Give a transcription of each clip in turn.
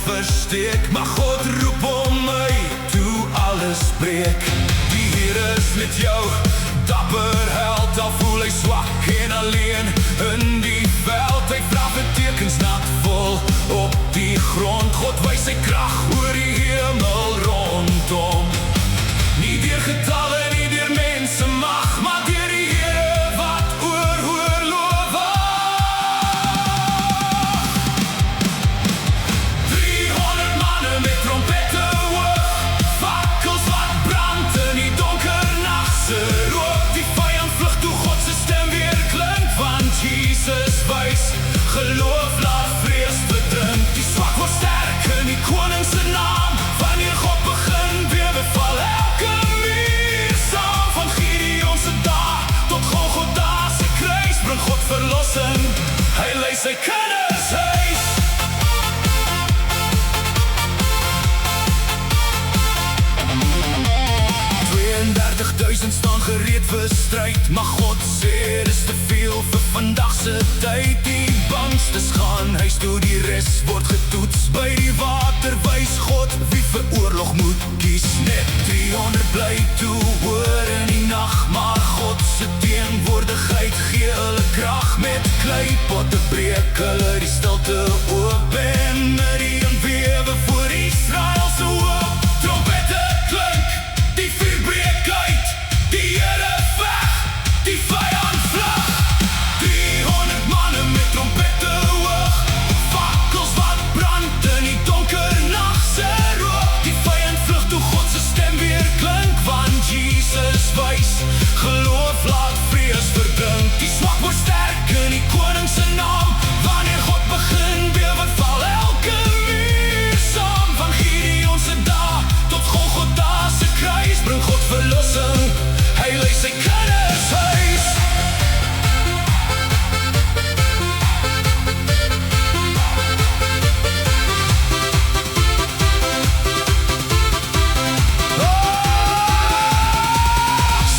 Versteek, maar God roep om my toe alles breek. Die Here is met jou, dapper held, al voel hy swak en alleen in die veld. Hy vra vir tekens nat vol op die grond. God wys sy krag oor die hemel rondom. Nie deur getalle, nie deur mense mag, maar deur die Here wat oor oorloof wag. 300 manne met trompette hoog, fakkels wat brand in die donker nagse rook. Die vyand vlug toe God se stem weer klink, want Jesus wys geloof laat vrees verdrink. Die swak word sterk in die koning se naam, wanneer God begin bewe val elke muur saam. Van Gideon se dae tot Golgotha se kruis bring God verlossing, hy lei sy kinders huis. 32.000 staan gereed vir stryd, maar God sê dis te veel vir vandag se tyd. Die bangstes gaan huis toe, die res word getoets. By die water wys God wie vir oorlog moet kies. Net 300 bly toe hoor in die nag, maar God se teenwoordigheid gee hulle krag. Met kleipotte breek hulle die stilte oop, en Midian bewe voor Israel se hoop. Trompette klink, die vuur breek uit, die Here veg, die vyand vlug. 300 manne met trompette hoog, fakkels wat brand in die donker nag se rook. Die vyand vlug toe God se stem weer klink, want Jesus wys geloof laat vrees verdrink. Die swak word sterk in die koning se naam, wanneer God begin bewe val elke muur saam. Van Gideon se dae tot Golgotha se kruis bring God verlossing, hy lei sy kinders huis.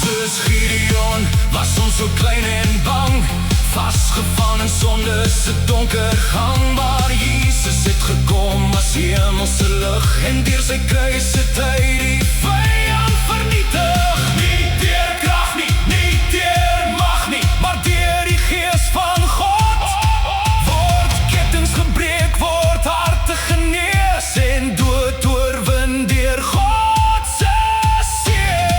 Soos Gideon was ons so klein en bang, vasgevang in sonde se donker gang. Maar Jesus het gekom as hemelse lig, en deur sy kruis het hy die vyand vernietig. Nie deur krag nie, nie deur mag nie, maar deur die gees van God. Word kettinge gebreek, word harte genees, en dood oorwin deur God se seën.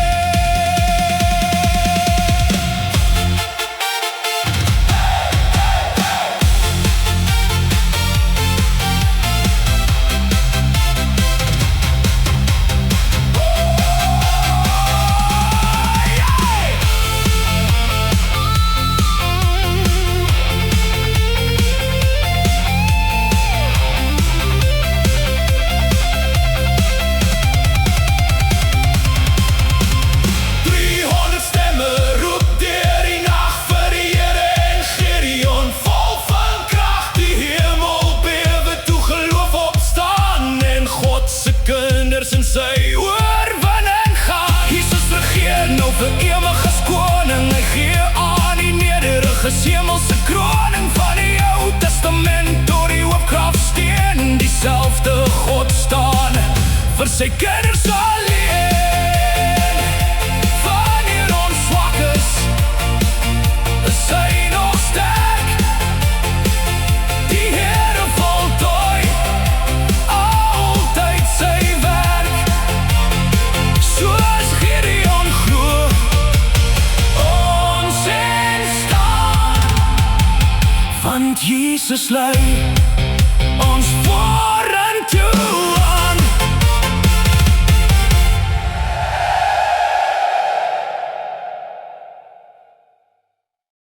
In sy oorwinning gaan. Jesus regeer nou vir ewig as koning, hy gee aan die nederiges hemelse kroning. Van die Ou Testament tot die hoopkrafsteen, dieselfde God staan vir sy kinders alleen. Wanneer ons swak is hy nog sterk, die Here voltooi altyd sy werk. Soos Gideon glo ons en staan, Want Jesus lei ons voor.